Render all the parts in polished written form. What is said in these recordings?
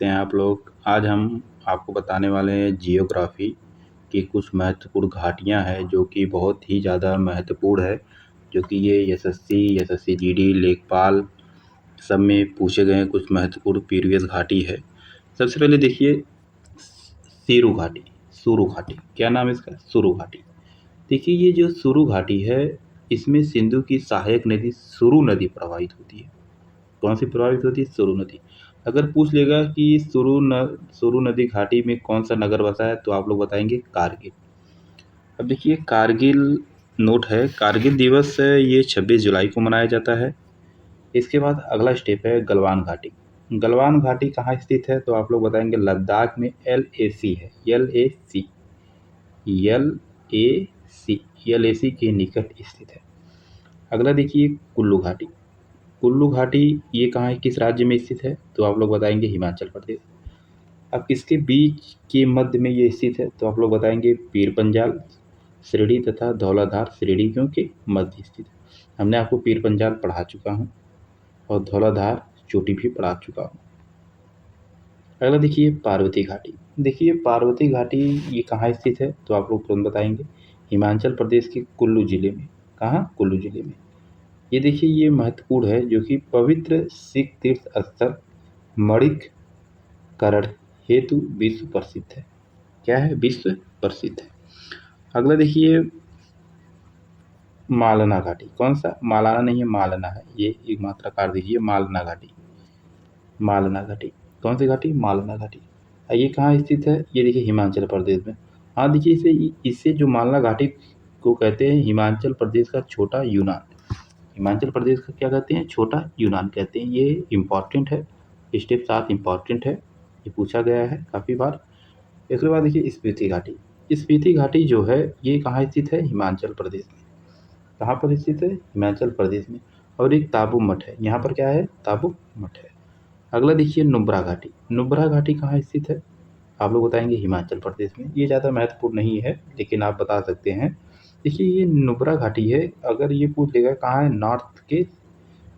सकते हैं आप लोग। आज हम आपको बताने वाले हैं जियोग्राफी की कुछ महत्वपूर्ण घाटियाँ हैं जो कि बहुत ही ज़्यादा महत्वपूर्ण है, जो कि ये एसएससी जीडी लेखपाल सब में पूछे गए हैं। कुछ महत्वपूर्ण प्रीवियस घाटी है। सबसे पहले देखिए सीरू घाटी, सुरु घाटी, क्या नाम है इसका? सुरु घाटी। देखिए ये जो सुरु घाटी है, इसमें सिंधु की सहायक नदी सुरु नदी प्रवाहित होती है। कौन सी प्रभावित होती है? सुरु नदी। अगर पूछ लेगा कि सुरु नदी घाटी में कौन सा नगर बसा है, तो आप लोग बताएंगे कारगिल। अब देखिए कारगिल नोट है, कारगिल दिवस ये 26 जुलाई को मनाया जाता है। इसके बाद अगला स्टेप है गलवान घाटी। गलवान घाटी कहाँ स्थित है? तो आप लोग बताएंगे लद्दाख में। LAC है, LAC, LAC के निकट स्थित है। अगला देखिए कुल्लू घाटी। कुल्लू घाटी ये कहाँ है, किस राज्य में स्थित है? तो आप लोग बताएंगे हिमाचल प्रदेश। अब किसके बीच के मध्य में ये स्थित है? तो आप लोग बताएंगे पीर पंजाल श्रेणी तथा धौलाधार श्रेणी के मध्य स्थित है। हमने आपको पीर पंजाल पढ़ा चुका हूँ और धौलाधार चोटी भी पढ़ा चुका हूँ। अगला देखिए पार्वती घाटी। देखिए पार्वती घाटी ये कहाँ स्थित है? तो आप लोग तुरंत बताएंगे हिमाचल प्रदेश के कुल्लू जिले में। कहाँ? कुल्लू जिले में। ये देखिए ये महत्वपूर्ण है, जो कि पवित्र सिख तीर्थ स्थल मणिकरण हेतु विश्व प्रसिद्ध है। क्या है? विश्व प्रसिद्ध है। अगला देखिए मालना घाटी। कौन सा? मालाना नहीं है, मालना है। ये एक मात्रा काट दीजिए, मालना घाटी। मालना घाटी कौन सी घाटी? मालना घाटी। ये कहाँ स्थित है? ये देखिए हिमाचल प्रदेश में। हाँ देखिए इससे जो मालना घाटी को कहते हैं हिमाचल प्रदेश का छोटा यूनान। हिमाचल प्रदेश का क्या कहते हैं? छोटा यूनान कहते हैं। ये इम्पॉर्टेंट है, स्टेप 7 इम्पॉर्टेंट है, ये पूछा गया है काफ़ी बार। इसके बाद देखिए स्पीति घाटी। स्पीति घाटी जो है ये कहाँ स्थित है? हिमाचल प्रदेश में। कहाँ पर स्थित है? हिमाचल प्रदेश में। और एक ताबू मठ है, यहाँ पर क्या है? ताबू मठ है। अगला देखिए नुब्रा घाटी। नुब्रा घाटी कहाँ स्थित है? आप लोग बताएंगे हिमाचल प्रदेश में। ये ज़्यादा महत्वपूर्ण नहीं है, लेकिन आप बता सकते हैं। देखिए ये नुब्रा घाटी है, अगर ये पूछ लेगा कहाँ है,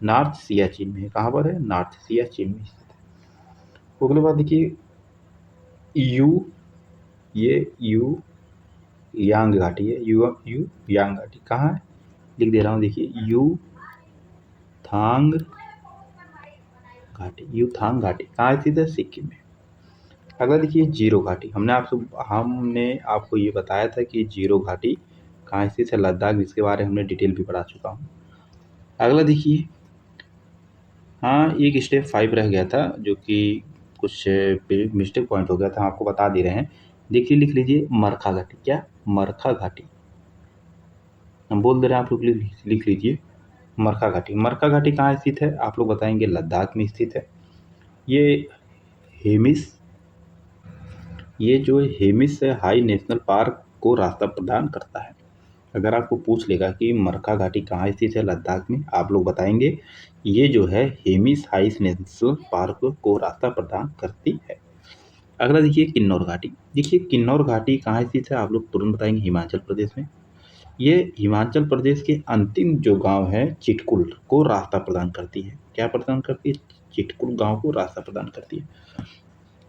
नॉर्थ सियाचिन में है। कहाँ पर है? नॉर्थ सियाचिन में स्थित है। अगले बात देखिए यू यांग घाटी है। यू यांग घाटी कहाँ है? लिख दे रहा हूँ, देखिए यूथांग घाटी कहाँ स्थित है? सिक्किम में। अगला देखिए जीरो घाटी। हमने आपको ये बताया था कि जीरो घाटी कहाँ स्थित है? लद्दाख, जिसके बारे में हमने डिटेल भी पढ़ा चुका हूँ। अगला देखिए, हाँ एक स्टेप 5 रह गया था, जो कि कुछ मिस्टेक पॉइंट हो गया था, आपको बता दे रहे हैं। देखिए लिख लीजिए मरखा घाटी। क्या? मरखा घाटी। हम बोल दे रहे हैं, आप लोग लिख लीजिए मरखा घाटी। मरखा घाटी कहाँ स्थित है? आप लोग बताएंगे लद्दाख में स्थित है। ये जो हेमिस है हाई नेशनल पार्क को रास्ता प्रदान करता है। अगर आपको पूछ लेगा कि मरखा घाटी कहाँ स्थित है लद्दाख में, आप लोग बताएंगे ये जो है हेमिस हाई नेशनल पार्क को रास्ता प्रदान करती है। अगला देखिए किन्नौर घाटी। देखिए किन्नौर घाटी कहाँ स्थित है? आप लोग तुरंत बताएंगे हिमाचल प्रदेश में। ये हिमाचल प्रदेश के अंतिम जो गांव है चिटकुल को रास्ता प्रदान करती है। क्या प्रदान करती है? चिटकुल गांव को रास्ता प्रदान करती है।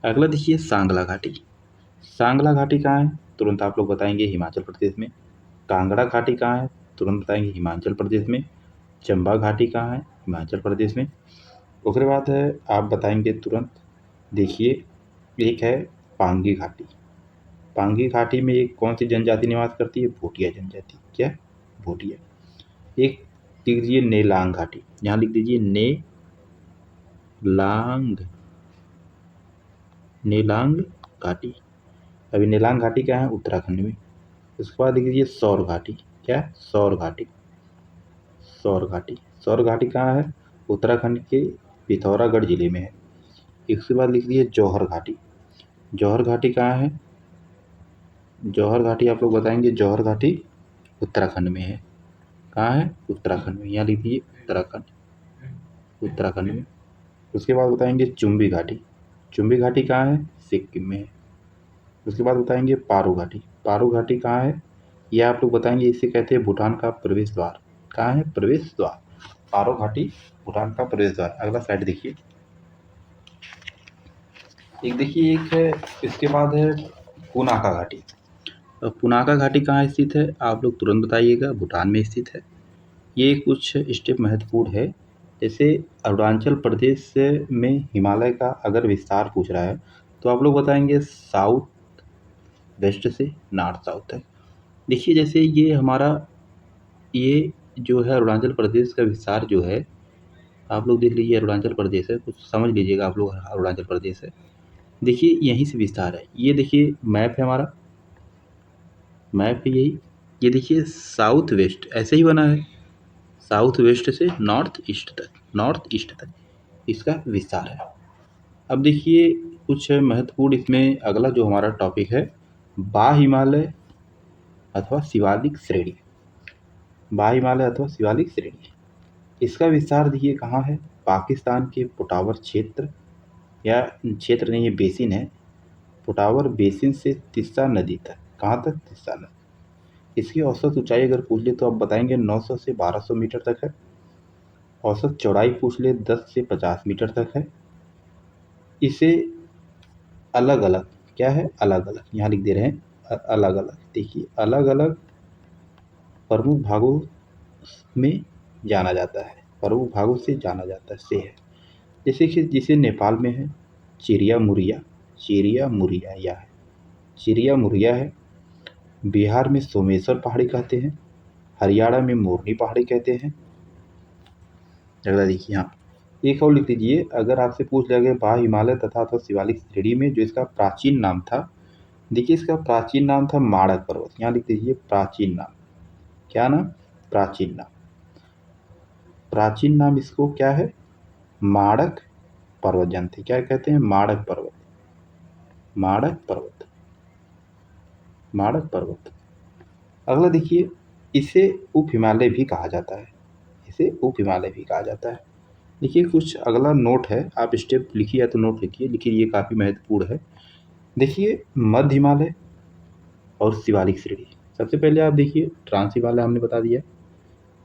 अगला देखिए सांगला घाटी। सांगला घाटी कहाँ है? तुरंत आप लोग बताएंगे हिमाचल प्रदेश में। कांगड़ा घाटी कहाँ है? तुरंत बताएंगे हिमाचल प्रदेश में। चंबा घाटी कहाँ है? हिमाचल प्रदेश में। उसके बाद है आप बताएंगे तुरंत, देखिए एक है पांगी घाटी। पांगी घाटी में एक कौन सी जनजाति निवास करती है? भूटिया जनजाति। क्या? भूटिया। एक लिख दीजिए नेलांग घाटी। यहाँ लिख दीजिए नेलांग घाटी। अभी नेलांग घाटी क्या है? उत्तराखंड में। उसके बाद लिख दीजिए सौर घाटी। क्या? सौर घाटी। सौर घाटी कहाँ है? उत्तराखंड के पिथौरागढ़ जिले में है। इसके बाद लिख दीजिए जौहर घाटी। जौहर घाटी कहाँ है? जौहर घाटी आप लोग बताएंगे, जौहर घाटी उत्तराखंड में है। कहाँ है? उत्तराखंड में। यहाँ लिख दीजिए उत्तराखंड में। उसके बाद बताएंगे चुम्बी घाटी। चुम्बी घाटी कहाँ है? सिक्किम में है। उसके बाद बताएंगे पारो घाटी। पारो घाटी कहाँ है? ये आप लोग बताएंगे, इसे कहते हैं भूटान का प्रवेश द्वार। कहाँ है? प्रवेश द्वार। पारो घाटी भूटान का प्रवेश द्वार। अगला साइड देखिए, एक देखिए एक है, इसके बाद है पुनाका घाटी। पुनाका घाटी कहाँ स्थित है आप लोग तुरंत बताइएगा, भूटान में स्थित है। ये कुछ स्टेप महत्वपूर्ण है। जैसे अरुणाचल प्रदेश में हिमालय का अगर विस्तार पूछ रहा है तो आप लोग बताएंगे साउथ वेस्ट से नॉर्थ साउथ तक। देखिए जैसे ये जो है अरुणाचल प्रदेश का विस्तार जो है, आप लोग देख लीजिए अरुणाचल प्रदेश है, कुछ समझ लीजिएगा आप लोग अरुणाचल प्रदेश है। देखिए यहीं से विस्तार है, ये देखिए मैप है हमारा, मैप है यही। ये देखिए साउथ वेस्ट ऐसे ही बना है, साउथ वेस्ट से नॉर्थ ईस्ट तक इसका विस्तार है। अब देखिए कुछ महत्वपूर्ण इसमें अगला जो हमारा टॉपिक है, बा हिमालय अथवा शिवालिक श्रेणी। बा हिमालय अथवा शिवालिक श्रेणी, इसका विस्तार देखिए कहाँ है, पाकिस्तान के पुटावर क्षेत्र, या क्षेत्र नहीं, ये बेसिन है, पुटावर बेसिन से तीस्ता नदी तक। कहाँ तक? तीस्ता नदी। इसकी औसत ऊंचाई अगर पूछ ले तो आप बताएंगे 900 से 1200 मीटर तक है। औसत चौड़ाई पूछ ले 10 से 50 मीटर तक है। इसे अलग अलग, क्या है, अलग अलग, यहाँ लिख दे रहे हैं अलग अलग। देखिए अलग अलग प्रमुख भागों में जाना जाता है, प्रमुख भागों से जाना जाता है, से है। जैसे कि जिसे नेपाल में है चिड़िया मुरिया, चिड़िया मुरिया या है, चिड़िया मुरिया है। बिहार में सोमेश्वर पहाड़ी कहते हैं, हरियाणा में मोरनी पहाड़ी कहते हैं। अगला देखिए यहाँ एक और लिख लीजिए, अगर आपसे पूछ लिया गया बा हिमालय तथा तो शिवालिक श्रेणी में जो इसका प्राचीन नाम था, देखिए इसका प्राचीन नाम था माड़क पर्वत। यहाँ लिख दीजिए प्राचीन नाम, क्या नाम? प्राचीन नाम। प्राचीन नाम इसको क्या है? माड़क पर्वत। जानते क्या कहते हैं? माड़क पर्वत, माड़क पर्वत, माड़क पर्वत। अगला देखिए, इसे उप हिमालय भी कहा जाता है, इसे उप हिमालय भी कहा जाता है। देखिए कुछ अगला नोट है, आप स्टेप लिखिए या तो नोट लिखिए, लिखिए ये काफ़ी महत्वपूर्ण है। देखिए मध्य हिमालय और शिवालिक श्रेणी। सबसे पहले आप देखिए ट्रांस हिमालय हमने बता दिया,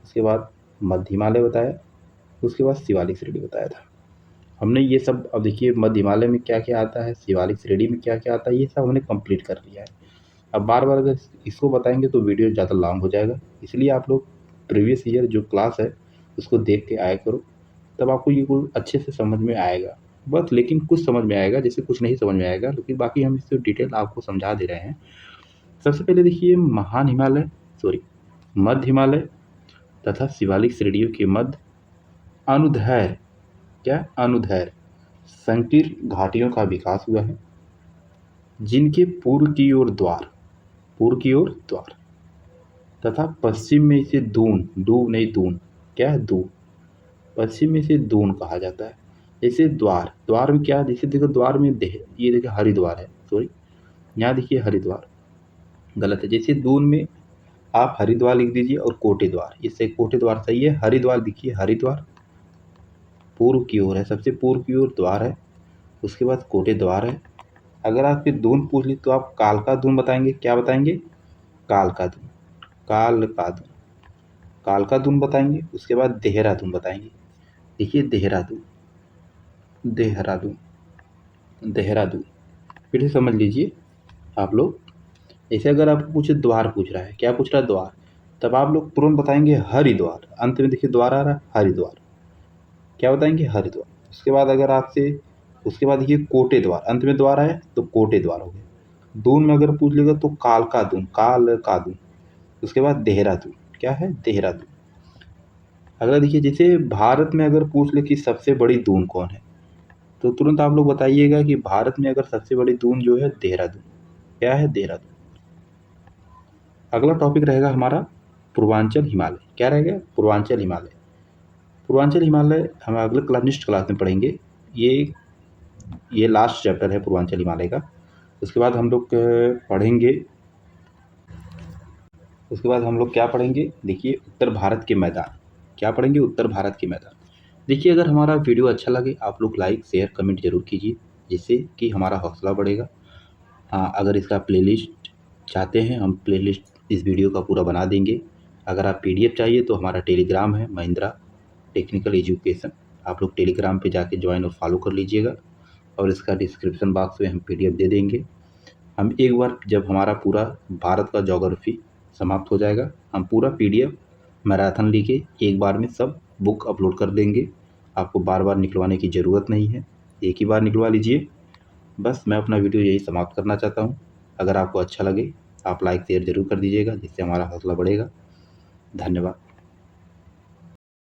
उसके बाद मध्य हिमालय बताया, उसके बाद शिवालिक श्रेणी बताया था हमने। ये सब अब देखिए मध्य हिमालय में क्या क्या आता है, शिवालिक श्रेणी में क्या क्या आता है, ये सब हमने कंप्लीट कर लिया है। अब बार बार अगर इसको बताएंगे तो वीडियो ज़्यादा लॉन्ग हो जाएगा, इसलिए आप लोग प्रीवियस ईयर जो क्लास है उसको देख के आया करो, तब आपको ये कुछ अच्छे से समझ में आएगा। बस लेकिन कुछ समझ में आएगा, जैसे कुछ नहीं समझ में आएगा, लेकिन बाकी हम इससे डिटेल आपको समझा दे रहे हैं। सबसे पहले देखिए मध्य हिमालय तथा शिवालिक श्रेणियों के मध्य अनुदैर्ध्य, क्या? अनुदैर्ध्य संकीर्ण घाटियों का विकास हुआ है, जिनके पूर्व की ओर द्वार तथा पश्चिम में इसे दून, क्या है? दून। पश्चिम में इसे दून कहा जाता है। जैसे द्वार में क्या, जैसे देखो द्वार में ये देखिए हरिद्वार है, यहाँ देखिए हरिद्वार गलत है। जैसे दून में आप हरिद्वार लिख दीजिए और कोटे द्वार, इससे कोटे द्वार सही है। हरिद्वार देखिए, हरिद्वार पूर्व की ओर है, सबसे पूर्व की ओर द्वार है, उसके बाद कोटे द्वार है। अगर आपके दून पूछ ली तो आप कालका दून बताएंगे, क्या बताएंगे? कालका दून, कालका दून बताएंगे। उसके बाद देहरादून बताएंगे। देखिए देहरादून फिर से समझ लीजिए आप लोग। जैसे अगर आपको पूछे द्वार पूछ रहा है, क्या पूछ रहा है? द्वार, तब आप लोग तुरंत बताएंगे हरिद्वार। अंत में देखिए द्वार आ रहा है, हरिद्वार, क्या बताएंगे? हरिद्वार। उसके बाद अगर आपसे, उसके बाद देखिए कोटे द्वार, अंत में द्वार आया तो कोटे द्वार हो गया। दून में अगर पूछ लेगा तो कालका दून। उसके बाद देहरादून, क्या है? देहरादून। अगला देखिए, जैसे भारत में अगर पूछ ले कि सबसे बड़ी दून कौन है, तो तुरंत आप लोग बताइएगा कि भारत में अगर सबसे बड़ी दून जो है देहरादून, क्या है? देहरादून। अगला टॉपिक रहेगा हमारा पूर्वांचल हिमालय। क्या रहेगा? पूर्वांचल हिमालय। पूर्वांचल हिमालय हम अगले नेक्स्ट क्लास में पढ़ेंगे। ये लास्ट चैप्टर है पूर्वांचल हिमालय का। उसके बाद हम लोग क्या पढ़ेंगे? देखिए उत्तर भारत के मैदान। क्या पढ़ेंगे? उत्तर भारत के मैदान। देखिए अगर हमारा वीडियो अच्छा लगे आप लोग लाइक शेयर कमेंट जरूर कीजिए, जिससे कि हमारा हौसला बढ़ेगा। हाँ, अगर इसका प्लेलिस्ट चाहते हैं, हम प्लेलिस्ट इस वीडियो का पूरा बना देंगे। अगर आप PDF चाहिए तो हमारा टेलीग्राम है महिंद्रा टेक्निकल एजुकेशन, आप लोग टेलीग्राम पे जाके ज्वाइन और फॉलो कर लीजिएगा। और इसका डिस्क्रिप्शन बॉक्स में हम PDF दे देंगे। हम एक बार जब हमारा पूरा भारत का ज्योग्राफी समाप्त हो जाएगा, हम पूरा PDF मैराथन लेके एक बार में सब बुक अपलोड कर देंगे। आपको बार बार निकलवाने की ज़रूरत नहीं है, एक ही बार निकलवा लीजिए। बस मैं अपना वीडियो यही समाप्त करना चाहता हूँ। अगर आपको अच्छा लगे आप लाइक शेयर ज़रूर कर दीजिएगा, जिससे हमारा हौसला बढ़ेगा। धन्यवाद।